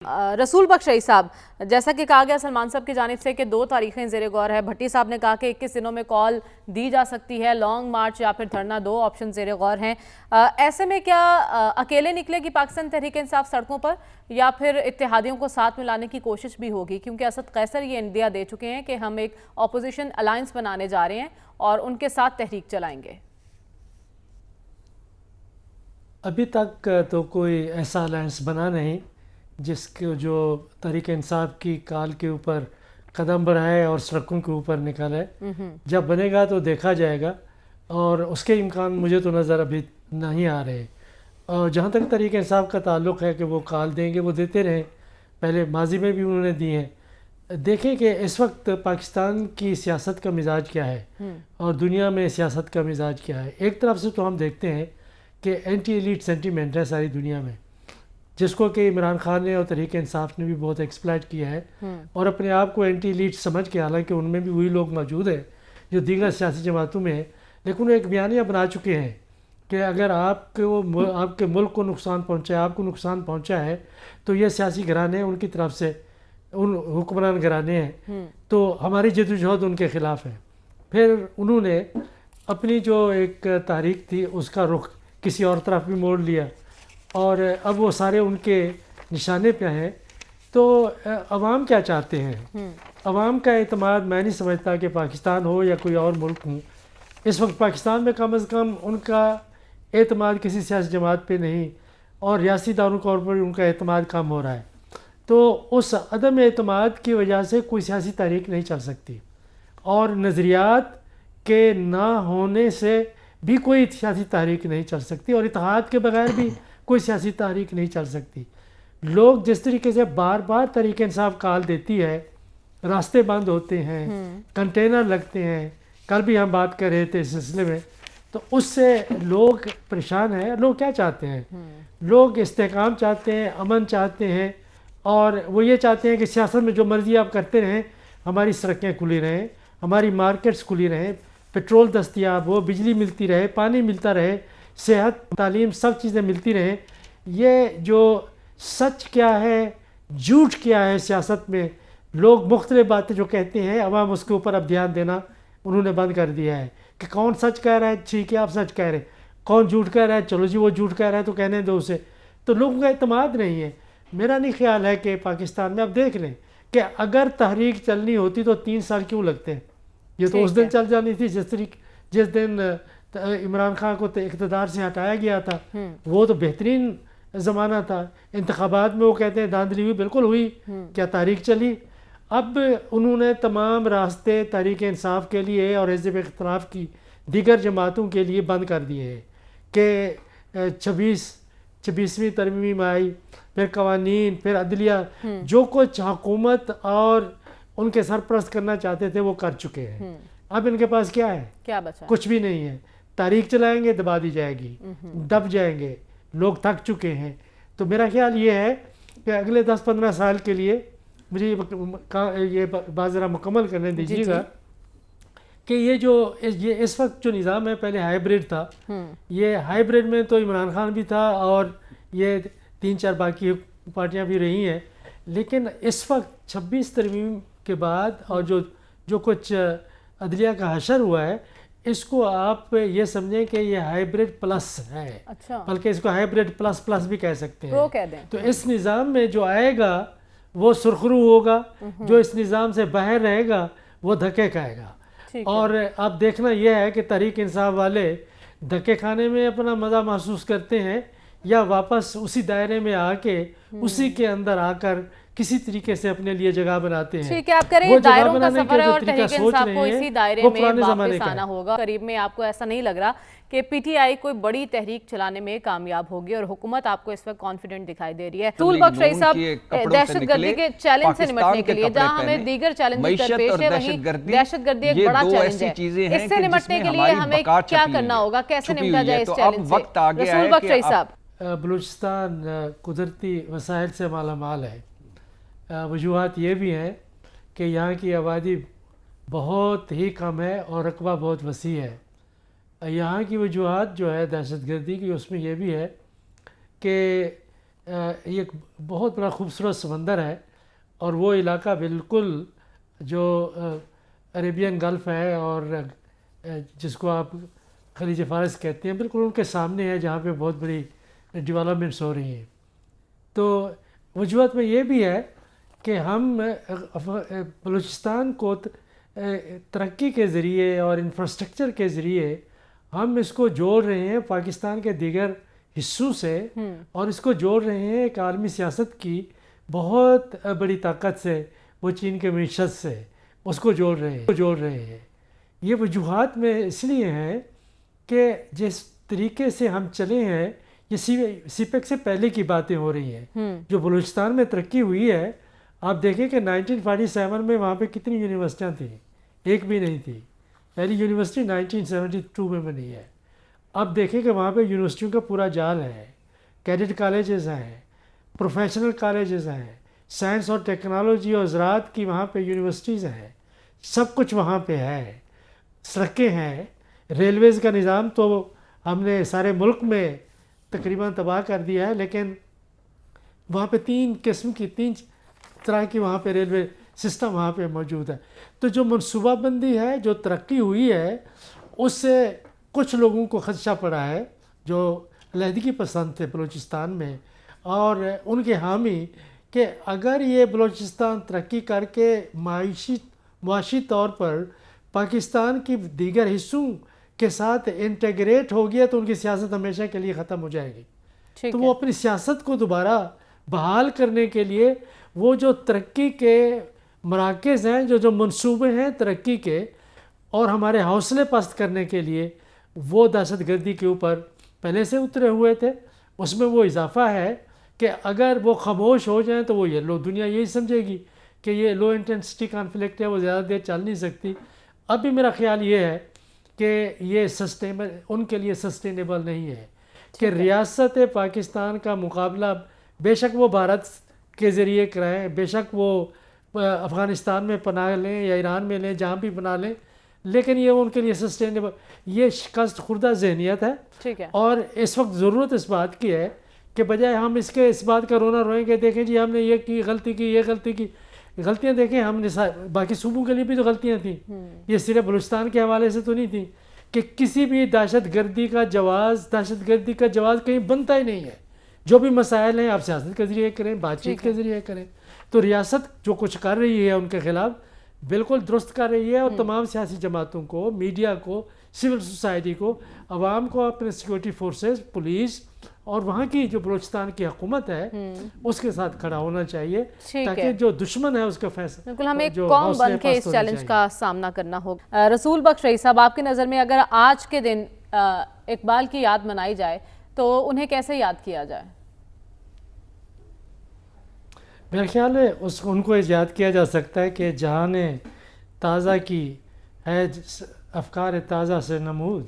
رسول بخش رئیس صاحب، جیسا کہ کہا گیا سلمان صاحب کی جانب سے کہ 2 تاریخیں زیر غور ہے، بھٹی صاحب نے کہا کہ 21 دنوں میں کال دی جا سکتی ہے، لانگ مارچ یا پھر دھرنا، 2 آپشن زیر غور ہیں۔ ایسے میں کیا اکیلے نکلے گی پاکستان تحریک انصاف سڑکوں پر یا پھر اتحادیوں کو ساتھ ملانے کی کوشش بھی ہوگی؟ کیونکہ اسد قیصر یہ اندیا دے چکے ہیں کہ ہم ایک اپوزیشن الائنس بنانے جا رہے ہیں اور ان کے ساتھ تحریک چلائیں گے۔ ابھی تک تو کوئی ایسا الائنس بنا نہیں جس کے جو تحریک انصاف کی کال کے اوپر قدم بڑھائے اور سڑکوں کے اوپر نکالے۔ جب بنے گا تو دیکھا جائے گا، اور اس کے امکان مجھے تو نظر ابھی نہیں آ رہے۔ اور جہاں تک تحریک انصاف کا تعلق ہے کہ وہ کال دیں گے، وہ دیتے رہیں، پہلے ماضی میں بھی انہوں نے دی ہیں۔ دیکھیں کہ اس وقت پاکستان کی سیاست کا مزاج کیا ہے اور دنیا میں سیاست کا مزاج کیا ہے۔ ایک طرف سے تو ہم دیکھتے ہیں کہ اینٹی ایلیٹ سینٹیمنٹ ہے ساری دنیا میں، جس کو کہ عمران خان نے اور تحریک انصاف نے بھی بہت ایکسپلائٹ کیا ہے، اور اپنے آپ کو اینٹی ایلیٹ سمجھ کے، حالانکہ ان میں بھی وہی لوگ موجود ہیں جو دیگر سیاسی جماعتوں میں ہیں، لیکن وہ ایک بیانیہ بنا چکے ہیں کہ اگر آپ کے ملک کو نقصان پہنچا ہے، آپ کو نقصان پہنچا ہے، تو یہ سیاسی گھرانے ان کی طرف سے، ان حکمران گھرانے ہیں، تو ہماری جدوجہد ان کے خلاف ہے۔ پھر انہوں نے اپنی جو ایک تحریک تھی اس کا رخ کسی اور طرف بھی موڑ لیا، اور اب وہ سارے ان کے نشانے پہ ہیں۔ تو عوام کیا چاہتے ہیں؟ عوام کا اعتماد میں نہیں سمجھتا کہ پاکستان ہو یا کوئی اور ملک ہوں، اس وقت پاکستان میں کم از کم ان کا اعتماد کسی سیاسی جماعت پہ نہیں، اور ریاستی دارالحکومت پر ان کا اعتماد کم ہو رہا ہے۔ تو اس عدم اعتماد کی وجہ سے کوئی سیاسی تحریک نہیں چل سکتی، اور نظریات کے نہ ہونے سے بھی کوئی سیاسی تحریک نہیں چل سکتی، اور اتحاد کے بغیر بھی کوئی سیاسی تحریک نہیں چل سکتی۔ لوگ جس طریقے سے بار بار تحریک انصاف کال دیتی ہے، راستے بند ہوتے ہیں، کنٹینر لگتے ہیں، کل بھی ہم بات کر رہے تھے اس سلسلے میں، تو اس سے لوگ پریشان ہیں۔ لوگ کیا چاہتے ہیں؟ لوگ استحکام چاہتے ہیں، امن چاہتے ہیں، اور وہ یہ چاہتے ہیں کہ سیاست میں جو مرضی آپ کرتے رہیں، ہماری سڑکیں کھلی رہیں، ہماری مارکیٹس کھلی رہیں، پیٹرول دستیاب ہو، بجلی ملتی رہے، پانی ملتا رہے، صحت، تعلیم، سب چیزیں ملتی رہیں۔ یہ جو سچ کیا ہے، جھوٹ کیا ہے سیاست میں، لوگ مختلف باتیں جو کہتے ہیں، عوام اس کے اوپر اب دھیان دینا انہوں نے بند کر دیا ہے کہ کون سچ کہہ رہا ہے، ٹھیک ہے آپ سچ کہہ رہے ہیں، کون جھوٹ کہہ رہا ہے، چلو جی وہ جھوٹ کہہ رہا ہے تو کہنے دو اسے۔ تو لوگوں کا اعتماد نہیں ہے۔ میرا نہیں خیال ہے کہ پاکستان میں، اب دیکھ لیں کہ اگر تحریک چلنی ہوتی تو 3 سال کیوں لگتے ہیں؟ یہ تو اس دن چل جانی تھی جس دن عمران خان کو اقتدار سے ہٹایا گیا تھا۔ وہ تو بہترین زمانہ تھا، انتخابات میں وہ کہتے ہیں دھاندلی ہوئی، بالکل ہوئی، کیا تحریک چلی؟ اب انہوں نے تمام راستے تحریک انصاف کے لیے اور حزب اختلاف کی دیگر جماعتوں کے لیے بند کر دیے ہیں کہ 26ویں ترمیم آئی، پھر قوانین، پھر عدلیہ، جو کچھ حکومت اور ان کے سرپرست کرنا چاہتے تھے وہ کر چکے ہیں۔ اب ان کے پاس کیا ہے؟ کیا بچا؟ کچھ بھی نہیں ہے۔ تحریک چلائیں گے، دبا دی جائے گی، دب جائیں گے، لوگ تھک چکے ہیں۔ تو میرا خیال یہ ہے کہ اگلے 10-15 سال کے لیے، مجھے یہ بات ذرا مکمل کرنے دیجیے گا، کہ یہ اس وقت جو نظام ہے، پہلے ہائیبریڈ تھا، یہ ہائیبریڈ میں تو عمران خان بھی تھا اور یہ 3-4 باقی پارٹیاں بھی رہی ہیں، لیکن اس وقت 26 ترمیم کے بعد اور جو کچھ عدلیہ کا حشر ہوا ہے، اس کو آپ یہ سمجھیں کہ یہ ہائیبریڈ پلس ہے، بلکہ اس کو ہائیبریڈ پلس پلس بھی کہہ سکتے ہیں۔ تو اس نظام میں جو آئے گا وہ سرخرو ہوگا، جو اس نظام سے باہر رہے گا وہ دھکے کھائے گا۔ اور اب دیکھنا یہ ہے کہ تحریک انصاف والے دھکے کھانے میں اپنا مزہ محسوس کرتے ہیں، یا واپس اسی دائرے میں آ کے اسی کے اندر آ کر کسی طریقے سے اپنے لیے جگہ بناتے ہیں۔ ٹھیک ہے، آپ کہہ رہے ہیں دائروں کا سفر ہے اور تحریک انصاف کو اسی دائرے میں واپس آنا ہوگا۔ قریب میں آپ کو ایسا نہیں لگ رہا کہ پی ٹی آئی کوئی بڑی تحریک چلانے میں کامیاب ہوگی، اور حکومت آپ کو اس وقت کانفیڈنٹ دکھائی دے رہی ہے؟ رسول بخش رئیس صاحب، دہشت گردی کے چیلنج سے نمٹنے کے لیے، جہاں ہمیں دیگر چیلنجز درپیش ہے، وہیں دہشت گردی ایک بڑا چیلنج ہے۔ اس سے نمٹنے کے لیے ہمیں کیا کرنا ہوگا؟ کیسے نمٹا جائے اس چیلنج سے؟ رسول بخش رئیس صاحب، بلوچستان قدرتی وسائل سے مالا مال ہے۔ وجوہات یہ بھی ہیں کہ یہاں کی آبادی بہت ہی کم ہے اور رقبہ بہت وسیع ہے۔ یہاں کی وجوہات جو ہے دہشت گردی کی، اس میں یہ بھی ہے کہ یہ ایک بہت بڑا خوبصورت سمندر ہے، اور وہ علاقہ بالکل جو عربین گلف ہے اور جس کو آپ خلیج فارس کہتے ہیں، بالکل ان کے سامنے ہے، جہاں پہ بہت بڑی ڈیولپمنٹس ہو رہی ہیں. تو وجوہات میں یہ بھی ہے کہ ہم بلوچستان کو ترقی کے ذریعے اور انفراسٹرکچر کے ذریعے ہم اس کو جوڑ رہے ہیں پاکستان کے دیگر حصوں سے، اور اس کو جوڑ رہے ہیں ایک عالمی سیاست کی بہت بڑی طاقت سے، وہ چین کے معیشت سے اس کو جوڑ رہے ہیں. یہ وجوہات میں اس لیے ہیں کہ جس طریقے سے ہم چلے ہیں، یہ سی پیک سے پہلے کی باتیں ہو رہی ہیں. جو بلوچستان میں ترقی ہوئی ہے، آپ دیکھیں کہ 1947 میں وہاں پہ کتنی یونیورسٹیاں تھیں، ایک بھی نہیں تھی. پہلی یونیورسٹی 1972 میں بنی ہے. اب دیکھیں کہ وہاں پہ یونیورسٹیوں کا پورا جال ہے، کیڈٹ کالجز ہیں، پروفیشنل کالجز ہیں، سائنس اور ٹیکنالوجی اور زراعت کی وہاں پہ یونیورسٹیز ہیں، سب کچھ وہاں پہ ہے. سڑکیں ہیں، ریلویز کا نظام تو ہم نے سارے ملک میں تقریباً تباہ کر دیا ہے، لیکن وہاں پہ تین طرح کی وہاں پہ ریلوے سسٹم وہاں پہ موجود ہے. تو جو منصوبہ بندی ہے، جو ترقی ہوئی ہے، اس سے کچھ لوگوں کو خدشہ پڑا ہے جو علیحدگی پسند تھے بلوچستان میں، اور ان کے حامی کہ اگر یہ بلوچستان ترقی کر کے معاشی طور پر پاکستان کی دیگر حصوں کے ساتھ انٹیگریٹ ہو گیا تو ان کی سیاست ہمیشہ کے لیے ختم ہو جائے گی. تو وہ اپنی سیاست کو دوبارہ بحال کرنے کے لیے وہ جو ترقی کے مراکز ہیں، جو منصوبے ہیں ترقی کے، اور ہمارے حوصلے پست کرنے کے لیے، وہ دہشت گردی کے اوپر پہلے سے اترے ہوئے تھے. اس میں وہ اضافہ ہے کہ اگر وہ خاموش ہو جائیں تو وہ دنیا یہی سمجھے گی کہ یہ لو انٹینسٹی کانفلکٹ ہے، وہ زیادہ دیر چل نہیں سکتی. اب بھی میرا خیال یہ ہے کہ یہ ان کے لیے سسٹینیبل نہیں ہے کہ ریاست پاکستان کا مقابلہ بے شک وہ بھارت کے ذریعے کرائیں، بے شک وہ افغانستان میں پناہ لیں یا ایران میں لیں، جہاں بھی پناہ لیں، لیکن یہ ان کے لیے سسٹینیبل، یہ شکست خوردہ ذہنیت ہے. اور اس وقت ضرورت اس بات کی ہے کہ بجائے ہم اس بات کا رونا روئیں کہ دیکھیں جی ہم نے یہ غلطی کی، غلطیاں دیکھیں ہم نے باقی صوبوں کے لیے بھی تو غلطیاں تھیں، یہ صرف بلوچستان کے حوالے سے تو نہیں تھیں کہ کسی بھی دہشت گردی کا جواز کہیں بنتا ہی نہیں ہے. جو بھی مسائل ہیں آپ سیاست کے ذریعے کریں، بات چیت کے ذریعے کریں. تو ریاست جو کچھ کر رہی ہے ان کے خلاف بالکل درست کر رہی ہے، اور تمام سیاسی جماعتوں کو، میڈیا کو، سول سوسائٹی کو، عوام کو، اپنے سیکورٹی فورسز، پولیس اور وہاں کی جو بلوچستان کی حکومت ہے اس کے ساتھ کھڑا ہونا چاہیے، تاکہ جو دشمن ہے اس کا فیصلہ. بالکل، ہمیں ایک قوم بن کے اس چیلنج کا سامنا کرنا ہوگا. رسول بخش رئیس صاحب، آپ کی نظر میں اگر آج کے دن اقبال کی یاد منائی جائے تو انہیں کیسے یاد کیا جائے؟ میرا خیال ہے ان کو یاد کیا جا سکتا ہے کہ جہان تازہ کی ہے افکار تازہ سے نمود،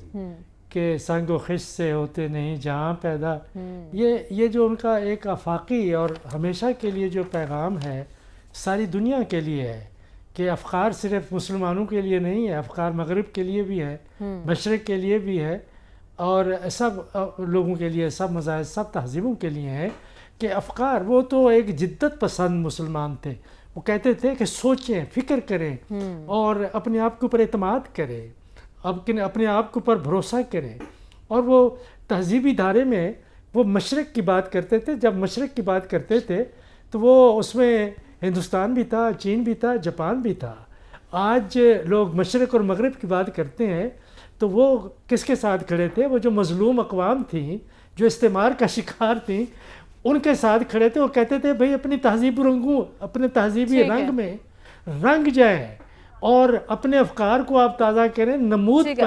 کہ سنگ و خش سے ہوتے نہیں جہاں پیدا. یہ جو ان کا ایک آفاقی اور ہمیشہ کے لیے جو پیغام ہے ساری دنیا کے لیے ہے کہ افکار صرف مسلمانوں کے لیے نہیں ہے، افکار مغرب کے لیے بھی ہے، مشرق کے لیے بھی ہے، اور سب لوگوں کے لیے، سب مذاہب، سب تہذیبوں کے لیے ہے کہ افکار. وہ تو ایک جدت پسند مسلمان تھے، وہ کہتے تھے کہ سوچیں، فکر کریں اور اپنے آپ کے اوپر اعتماد کریں، اپنے آپ کے اوپر بھروسہ کریں. اور وہ تہذیبی دھارے میں وہ مشرق کی بات کرتے تھے. جب مشرق کی بات کرتے تھے تو وہ اس میں ہندوستان بھی تھا، چین بھی تھا، جاپان بھی تھا. آج لوگ مشرق اور مغرب کی بات کرتے ہیں تو وہ کس کے ساتھ کھڑے تھے؟ وہ جو مظلوم اقوام تھیں، جو استعمار کا شکار تھیں، ان کے ساتھ کھڑے تھے. وہ کہتے تھے بھئی اپنی اپنے تہذیبی رنگ میں رنگ جائیں اور اپنے افکار کو آپ تازہ کریں، نمود پائیں.